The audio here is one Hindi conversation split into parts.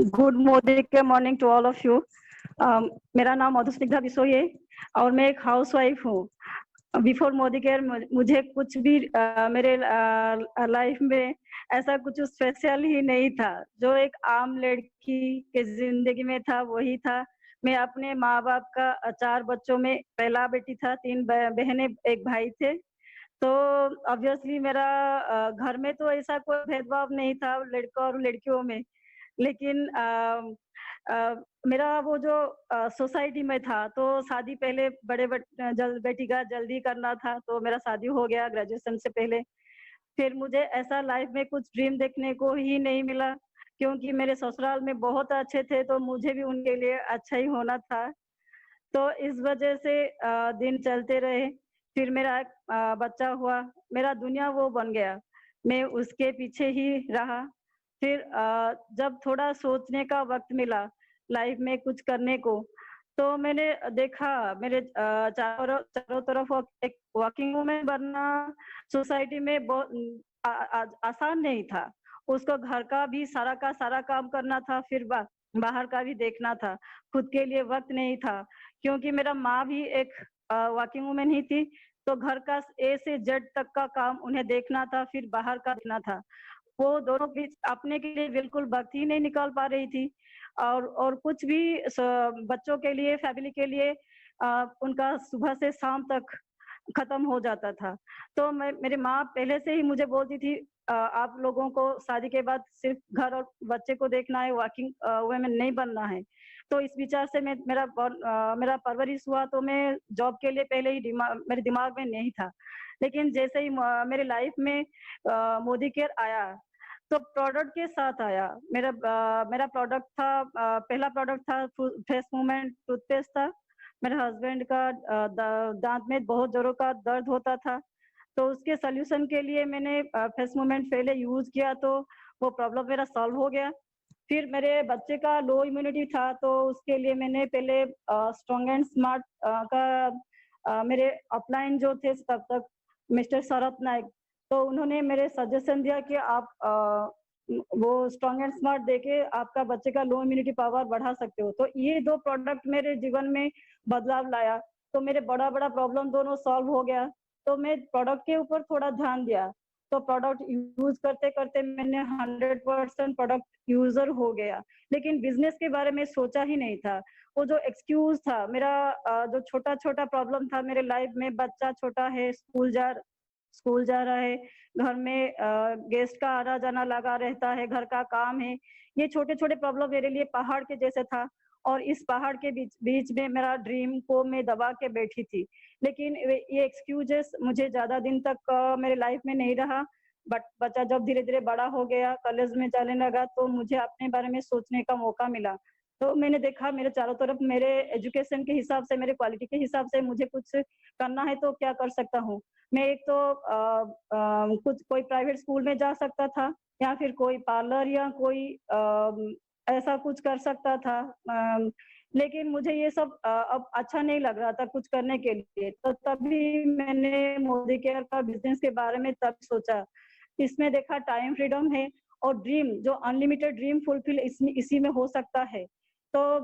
Good morning to all of you. मेरा नाम मधुस्निग्धा बिसोई है और मैं एक हाउसवाइफ हूँ। बिफोर मोदी केयर मुझे कुछ भी मेरे लाइफ में ऐसा कुछ स्पेशल ही नहीं था। जो एक आम लड़की के जिंदगी में था वही था। मैं अपने माँ बाप का 4 बच्चों में पहला बेटी था, 3 बहनें, एक भाई थे। तो ऑब्वियसली मेरा घर में तो ऐसा कोई भेदभाव नहीं था लड़कों और लड़कियों में। लेकिन मेरा वो जो सोसाइटी में था तो शादी पहले बेटी का जल्दी करना था, तो मेरा शादी हो गया ग्रेजुएशन से पहले। फिर मुझे ऐसा लाइफ में कुछ ड्रीम देखने को ही नहीं मिला, क्योंकि मेरे ससुराल में बहुत अच्छे थे तो मुझे भी उनके लिए अच्छा ही होना था। तो इस वजह से दिन चलते रहे। फिर मेरा एक बच्चा हुआ, मेरा दुनिया वो बन गया, मैं उसके पीछे ही रहा। फिर जब थोड़ा सोचने का वक्त मिला लाइफ में कुछ करने को, तो मैंने देखा मेरे चारों तरफ एक वर्किंग वुमेन बनना सोसाइटी में बहुत आसान नहीं था। उसको घर का सारा काम करना था, फिर बाहर का भी देखना था। खुद के लिए वक्त नहीं था, क्योंकि मेरा माँ भी एक वर्किंग वुमेन ही थी। तो घर का ए से जेड तक का काम उन्हें देखना था, फिर बाहर का देखना था। वो दोनों बीच अपने के लिए बिल्कुल वक्त ही नहीं निकाल पा रही थी। और कुछ भी बच्चों के लिए, फैमिली के लिए उनका सुबह से शाम तक खत्म हो जाता था। तो मेरी माँ पहले से ही मुझे बोलती थी, आप लोगों को शादी के बाद सिर्फ घर और बच्चे को देखना है, वर्किंग वुमेन नहीं बनना है। तो इस विचार से मेरा परवरिश हुआ, तो मैं जॉब के लिए पहले ही मेरे दिमाग में नहीं था। लेकिन जैसे ही मेरे लाइफ में मोदी केयर आया, तो प्रोडक्ट के साथ आया। मेरा प्रोडक्ट था, पहला प्रोडक्ट था फेस मूवमेंट टूथपेस्ट था। मेरे हस्बैंड का दांत में बहुत जोरों का दर्द होता था, तो उसके सॉल्यूशन के लिए मैंने फेस मूवमेंट पहले यूज किया, तो वो प्रॉब्लम मेरा सॉल्व हो गया। फिर मेरे बच्चे का लो इम्यूनिटी था, तो उसके लिए मैंने पहले स्ट्रॉन्ग एंड स्मार्ट का मेरे अपलाइन जो थे तब तक मिस्टर शरत नायक, तो उन्होंने मेरे सजेशन दिया कि आप वो स्ट्रॉन्ग एंड स्मार्ट देके आपका बच्चे का लो इम्यूनिटी पावर बढ़ा सकते हो। तो ये 2 प्रोडक्ट मेरे जीवन में बदलाव लाया, तो मेरे बड़ा प्रॉब्लम दोनों सॉल्व हो गया। तो मैं प्रोडक्ट के ऊपर थोड़ा ध्यान दिया, तो प्रोडक्ट यूज करते करते मैंने 100% प्रोडक्ट यूजर हो गया। लेकिन बिजनेस के बारे में सोचा ही नहीं था। वो जो एक्सक्यूज था मेरा, जो छोटा छोटा प्रॉब्लम था मेरे लाइफ में, बच्चा छोटा है, स्कूल जा रहा है, घर में गेस्ट का आना जाना लगा रहता है, घर का काम है। ये छोटे छोटे प्रॉब्लम मेरे लिए पहाड़ के जैसे था, और इस पहाड़ के बीच बीच में मेरा ड्रीम को मैं दबा के बैठी थी। लेकिन ये एक्सक्यूजेस मुझे ज्यादा दिन तक मेरे लाइफ में नहीं रहा। बट बच्चा जब धीरे धीरे बड़ा हो गया, कॉलेज में जाने लगा, तो मुझे अपने बारे में सोचने का मौका मिला। तो मैंने देखा मेरे चारों तरफ, मेरे एजुकेशन के हिसाब से, मेरे क्वालिटी के हिसाब से मुझे कुछ करना है तो क्या कर सकता हूँ। मैं एक तो कुछ कोई प्राइवेट स्कूल में जा सकता था, या फिर कोई पार्लर या कोई ऐसा कुछ कर सकता था। लेकिन मुझे ये सब अब अच्छा नहीं लग रहा था कुछ करने के लिए। तो तभी मैंने मोदी केयर का बिजनेस के बारे में तब सोचा। इसमें देखा टाइम फ्रीडम है, और ड्रीम जो अनलिमिटेड ड्रीम फुलफिल इसमें इसी में हो सकता है। तो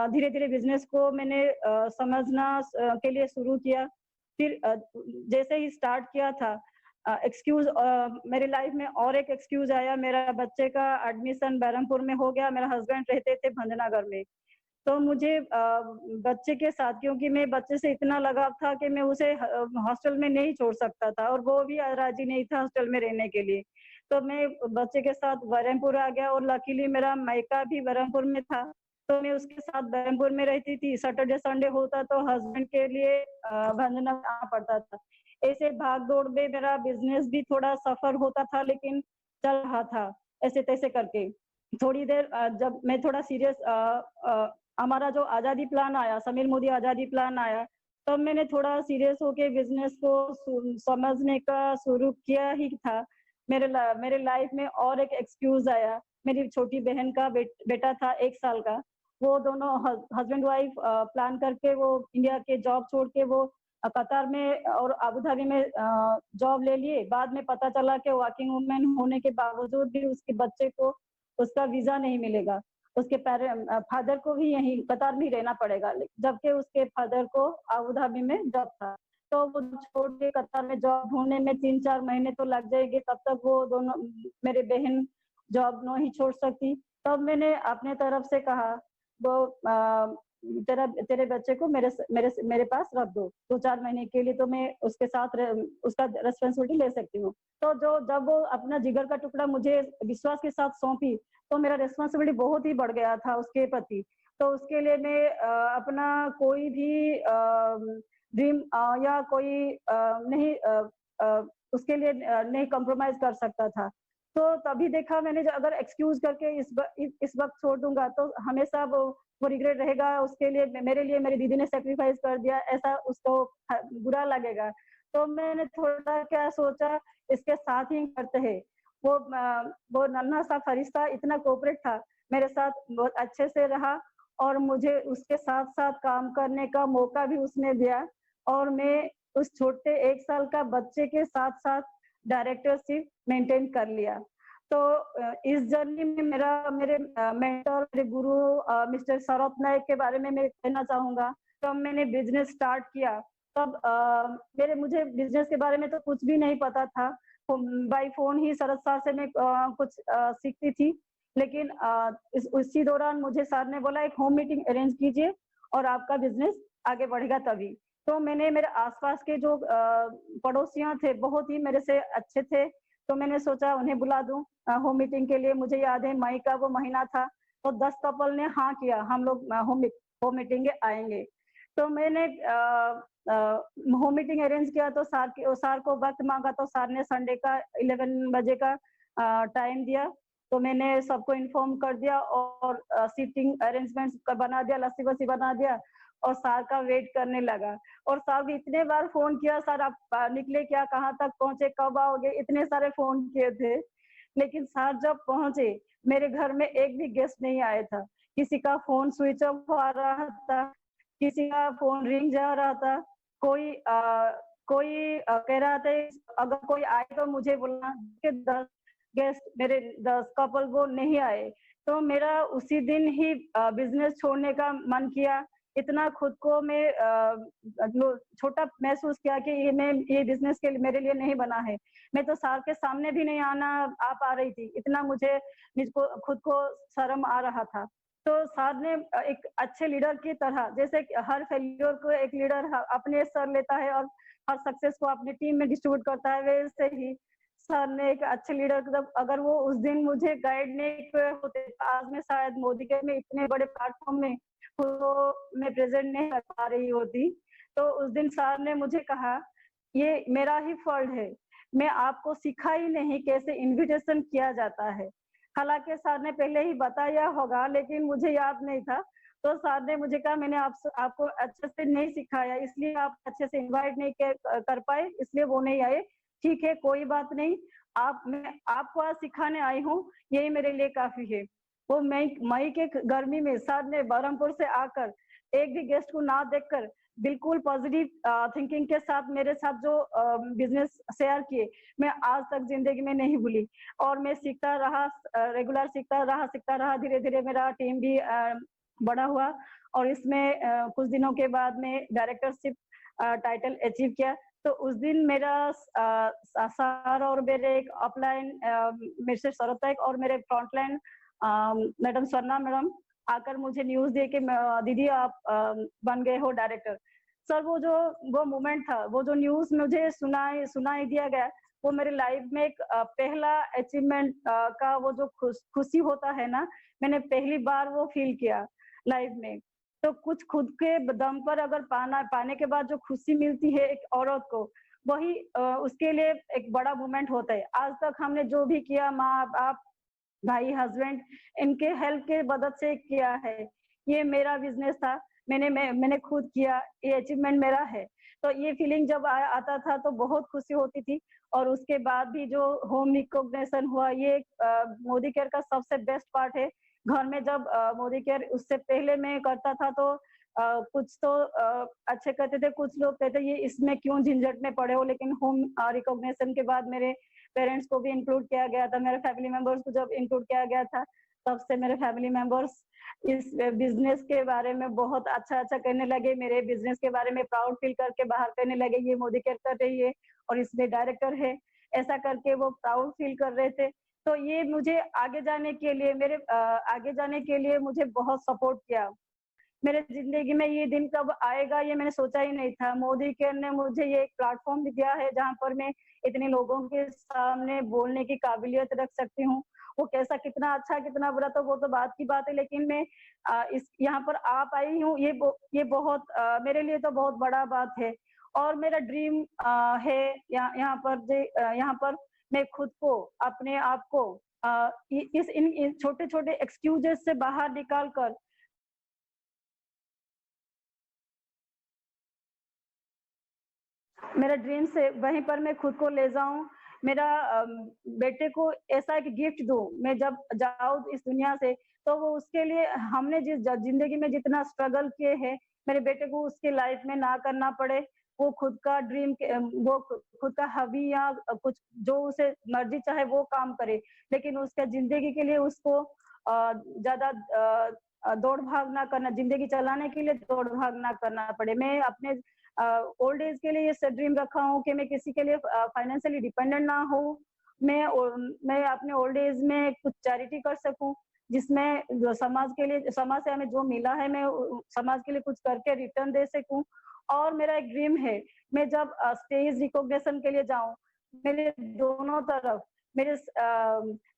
धीरे धीरे बिजनेस को मैंने समझना के लिए शुरू किया। फिर जैसे ही स्टार्ट किया था, एक्सक्यूज मेरे लाइफ में और एक एक्सक्यूज आया। मेरा बच्चे का एडमिशन बहरमपुर में हो गया। मेरा हस्बैंड रहते थे भंजनगर में। तो मुझे बच्चे के साथ, क्योंकि मैं बच्चे से इतना लगाव था कि मैं उसे हॉस्टल में नहीं छोड़ सकता था, और वो भी राजी नहीं था हॉस्टल में रहने के लिए। तो मैं बच्चे के साथ बहरमपुर आ गया, और लकीली मेरा मायका भी बहरमपुर में था, तो मैं उसके साथ बहरमपुर में रहती थी। सैटरडे संडे होता तो हस्बैंड के लिए भंजनगर आना पड़ता था। ऐसे भाग दौड़ में मेरा बिजनेस भी थोड़ा सफर होता था, लेकिन चल रहा था ऐसे तैसे करके। थोड़ी देर जब मैं थोड़ा सीरियस, हमारा जो आजादी प्लान आया, समीर मोदी आजादी प्लान आया, तब मैंने थोड़ा सीरियस होके बिजनेस को समझने का शुरू किया ही था। मेरे लाइफ में और एक एक्सक्यूज आया। मेरी छोटी बहन का बेटा था 1 साल का। वो दोनों हस्बैंड वाइफ प्लान करके वो इंडिया के जॉब छोड़ के वो कतार में और अबू धाबी में जॉब ले लिए। बाद में पता चला कि वर्किंग वुमेन होने के बावजूद भी उसके बच्चे को उसका वीजा नहीं मिलेगा। उसके फादर को भी यहीं कतार में ही रहना पड़ेगा, जबकि उसके फादर को अबू धाबी में जॉब था। तो वो छोड़ के कतार में जॉब ढूंढने में 3-4 महीने तो लग जाएंगे, तब तक वो दोनों मेरे बहन जॉब नहीं छोड़ सकती। तब मैंने अपने तरफ से कहा वो तेरे बच्चे को मेरे पास रख दो 2-4 महीने के लिए, तो मैं उसके साथ उसका रेस्पॉन्सिबिलिटी ले सकती हूँ। तो जब वो अपना जिगर का टुकड़ा मुझे विश्वास के साथ सौंपी, तो मेरा रेस्पॉन्सिबिलिटी बहुत ही बढ़ गया था उसके प्रति। तो उसके लिए मैं अपना कोई भी ड्रीम या कोई नहीं उसके लिए नहीं कॉम्प्रोमाइज कर सकता था। तो तभी देखा मैंने, जो अगर एक्सक्यूज करके इस वक्त छोड़ दूंगा तो हमेशा वो रिग्रेट रहेगा, उसके लिए मेरे लिए मेरी दीदी ने सेक्रीफाइस कर दिया, ऐसा उसको बुरा लगेगा। तो मैंने थोड़ा क्या सोचा, इसके साथ ही करते हैं। वो नन्हा सा फरिश्ता इतना कोऑपरेट था मेरे साथ, बहुत अच्छे से रहा और मुझे उसके साथ साथ काम करने का मौका भी उसने दिया, और मैं उस छोटे 1 साल का बच्चे के साथ साथ डायरेक्टरशिप मेंटेन कर लिया। तो इस जर्नी में मेरे मेंटर, मेरे गुरु मिस्टर सौरभ नायक के बारे में मैं कहना चाहूंगा। तब मैंने बिजनेस स्टार्ट किया, तब मुझे बिजनेस के बारे में तो कुछ भी नहीं पता था। By phone he Sharad sir से मैं कुछ सीखती थी, लेकिन उसी दौरान मुझे सर ने बोला एक होम मीटिंग अरेंज कीजिए और आपका बिजनेस आगे बढ़ेगा तभी। तो मैंने मेरे आसपास के जो पड़ोसियां थे बहुत ही मेरे से अच्छे थे, तो मैंने सोचा उन्हें बुला दूं होम मीटिंग के लिए। मुझे याद है मई का वो महीना था, तो 10 कपल ने हाँ किया, हम लोग होम मीटिंग आएंगे। तो मैंने होम मीटिंग अरेंज किया, तो सर को वक्त मांगा, तो सर ने संडे का 11 बजे का टाइम दिया। तो मैंने सबको इन्फॉर्म कर दिया और सीटिंग अरेंजमेंट बना दिया, लस्सी वस्सी बना दिया और सर का वेट करने लगा। और सर भी इतने बार फोन किया, सर आप निकले क्या, कहाँ तक पहुंचे, कब आओगे, इतने सारे फोन किए थे। लेकिन सर जब पहुंचे, मेरे घर में एक भी गेस्ट नहीं आया था। किसी का फोन स्विच ऑफ आ रहा था, किसी का फोन रिंग जा रहा था, कोई कह रहा था अगर कोई आए तो मुझे बोलना कि 10 गेस्ट, मेरे 10 कपल वो नहीं आए। तो मेरा उसी दिन ही बिजनेस छोड़ने का मन किया। इतना खुद को मैं छोटा महसूस किया कि ये बिजनेस के लिए मेरे लिए नहीं बना है। मैं तो सर के सामने भी नहीं आ पा रही थी, इतना मुझको खुद को शर्म आ रहा था। तो सर ने एक अच्छे लीडर की तरह, जैसे हर फेल्योर को एक लीडर अपने सर लेता है और हर सक्सेस को अपनी टीम में डिस्ट्रीब्यूट करता है, वैसे ही सर ने एक अच्छे लीडर, अगर वो उस दिन मुझे गाइड नहीं किए होते, आज मैं शायद मोदी के में इतने बड़े प्लेटफॉर्म में तो मैं प्रेजेंट नहीं कर पा रही होती। तो उस दिन सर ने मुझे कहा, ये मेरा ही फॉल्ट है, मैं आपको सिखा ही नहीं कैसे इनविटेशन किया जाता है। हालांकि सर ने पहले ही बताया होगा, लेकिन मुझे याद नहीं था। तो सर ने मुझे कहा, मैंने आपको अच्छे से नहीं सिखाया, इसलिए आप अच्छे से इनवाइट नहीं कर पाए, इसलिए वो नहीं आए। ठीक है, कोई बात नहीं, मैं आपको आज सिखाने आई हूँ, यही मेरे लिए काफी है। वो मई के गर्मी में सर ने बरहमपुर से आकर एक भी गेस्ट को ना देखकर बिल्कुल पॉजिटिव थिंकिंग के साथ मेरे साथ जो बिजनेस शेयर किए, मैं आज तक जिंदगी में नहीं भूली। और मैं सीखता रहा, रेगुलर सीखता रहा, धीरे धीरे मेरा टीम भी बड़ा हुआ और इसमें कुछ दिनों के बाद में डायरेक्टरशिप टाइटल अचीव किया। तो उस दिन मेरा सर और मेरे एक अपलाइन मिस्टर सौरभ और मेरे फ्रंटलाइन मैडम स्वर्णा मैडम आकर मुझे न्यूज दे के दीदी आप बन गए हो डायरेक्टर। सर वो मोमेंट था, वो जो न्यूज मुझे सुनाई दिया गया, वो मेरे लाइफ में एक पहला अचीवमेंट का वो जो खुशी होता है ना, मैंने पहली बार वो फील किया लाइफ में। तो कुछ खुद के दम पर अगर पाने के बाद जो खुशी मिलती है एक औरत को, वही उसके लिए एक बड़ा मोमेंट होता है। आज तक हमने जो भी किया, माँ बाप भाई हस्बैंड, इनके हेल्प के मदद से किया है। ये मेरा बिजनेस था, मैंने खुद किया, ये अचीवमेंट मेरा है। तो ये फीलिंग जब आता था तो बहुत खुशी होती थी। और उसके बाद भी जो होम रिकॉग्निशन हुआ, ये मोदी केयर का सबसे बेस्ट पार्ट है। घर में जब मोदी केयर, उससे पहले मैं करता था तो कुछ तो अच्छे कहते थे, कुछ लोग कहते ये इसमें क्यों झंझट में पड़े हो। लेकिन होम रिकॉग्निशन के बाद मेरे पेरेंट्स को भी इंक्लूड किया गया था, मेरे फैमिली मेंबर्स को जब इंक्लूड किया गया था, तब से मेरे फैमिली मेंबर्स इस बिजनेस के बारे में बहुत अच्छा-अच्छा कहने लगे, मेरे बिजनेस के बारे में प्राउड फील करके बाहर कहने लगे, ये मोदी केयर कर रही है और इसमें डायरेक्टर है, ऐसा करके वो प्राउड फील कर रहे थे। तो ये मुझे आगे जाने के लिए आगे जाने के लिए मुझे बहुत सपोर्ट किया। मेरे ज़िंदगी में ये दिन कब आएगा ये मैंने सोचा ही नहीं था। मोदी केयर ने मुझे ये एक प्लेटफ़ॉर्म भी दिया है जहाँ पर मैं इतने लोगों के सामने बोलने की काबिलियत रख सकती हूँ। वो कैसा कितना अच्छा कितना बुरा तो वो तो बात की बात है, लेकिन मैं इस यहाँ पर आ पाई हूँ ये बहुत मेरे लिए तो बहुत बड़ा बात है। और मेरा ड्रीम है यहाँ पर मैं खुद को अपने आप को अ, इ इस इन छोटे-छोटे एक्सक्यूज़ेज़ से बाहर निकाल कर मेरा ड्रीम्स है वहीं पर मैं खुद को ले जाऊँ। मेरा बेटे को ऐसा एक गिफ्ट दूँ, मैं जब जाऊँ इस दुनिया से, तो वो उसके लिए हमने जिस ज़िंदगी में जितना स्ट्रगल किए हैं, मेरे बेटे को उसकी लाइफ़ में ना करना पड़े। वो खुद का वो खुद का हॉबी या कुछ जो उसे मर्ज़ी चाहे वो काम करे, लेकिन उसका ज़िंदगी के लिए उसको ज़्यादा दौड़-भाग ना करना ज़िंदगी चलाने के लिए दौड़-भाग ना करना पड़े। मैं अपने ओल्ड एज के लिए ये सब ड्रीम रखा हूँ कि मैं किसी के लिए फाइनेंशियली डिपेंडेंट ना हूँ। मैं अपने ओल्ड एज में कुछ चैरिटी कर सकूँ, जिसमें जो समाज से हमें जो मिला है मैं समाज के लिए कुछ करके रिटर्न दे सकूँ। और मेरा एक ड्रीम है, मैं जब स्टेज रिकॉग्निशन के लिए जाऊँ, मेरे दोनों तरफ मेरे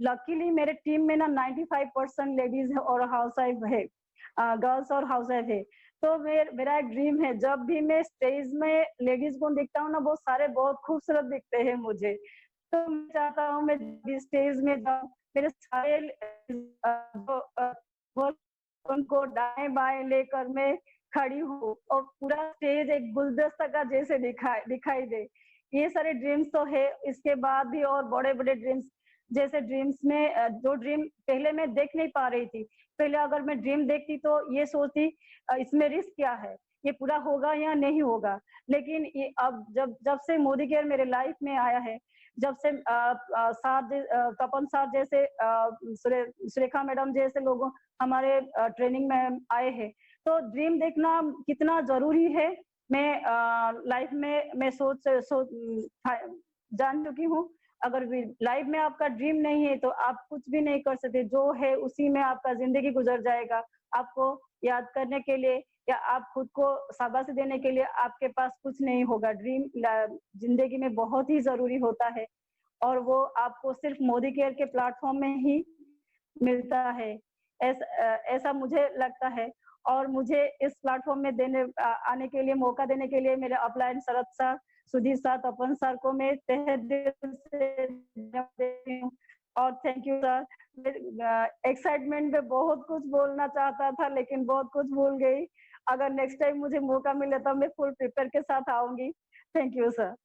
लकीली मेरे टीम में ना 95% लेडीज़ है और हाउसवाइफ है। गर्ल्स और हाउसवाइफ है। तो मेरा एक ड्रीम है जब भी मैं स्टेज में लेडीज़ को देखता हूँ ना वो सारे बहुत खूबसूरत दिखते हैं मुझे। तो मैं चाहता हूँ मैं जिस स्टेज में जाऊँ मेरे सारे वो उनको दाएँ-बाएँ लेकर मैं खड़ी हूँ और पूरा स्टेज एक गुलदस्ता का जैसे दिखाई दे। ये सारे ड्रीम्स तो है, इसके बाद भी और बड़े-बड़े ड्रीम्स जैसे ड्रीम्स में जो ड्रीम पहले मैं देख नहीं पा रही थी। पहले अगर मैं ड्रीम देखती तो ये सोचती इसमें रिस्क क्या है? ये पूरा होगा या नहीं होगा? लेकिन ये अब जब जब से मोदी केयर मेरे लाइफ में आया है, जब से तपन सर जैसे सुरेखा मैडम जैसे लोगों हमारे ट्रेनिंग में आए हैं, तो ड्रीम देखना कितना ज़रूरी है, मैं लाइफ में मैं जान चुकी हूँ। अगर लाइफ में आपका ड्रीम नहीं है, तो आप कुछ भी नहीं कर सकते। जो है उसी में आपका ज़िंदगी गुज़र जाएगा। आपको याद करने के लिए या आप खुद को शाबाशी देने के लिए आपके पास कुछ नहीं होगा। ज़िंदगी में बहुत ही ज़रूरी होता है और वो आपको सिर्फ़ मोदी केयर के प्लेटफ़ॉर्म में ही मिलता है। ऐसा मुझे लगता है और मुझे इस प्लेटफ़ॉर्म में आने के लिए मौका देने के लिए मेरे अपलाइन शरद सर, सुधीर सर, तपन सर को मैं तहे दिल से धन्यवाद देती हूँ और थैंक यू सर। एक्साइटमेंट में बहुत कुछ बोलना चाहता था लेकिन बहुत कुछ भूल गई। अगर नेक्स्ट टाइम मुझे मौका मिले तो मैं फुल प्रिपेयर के साथ आऊँगी। Thank you sir.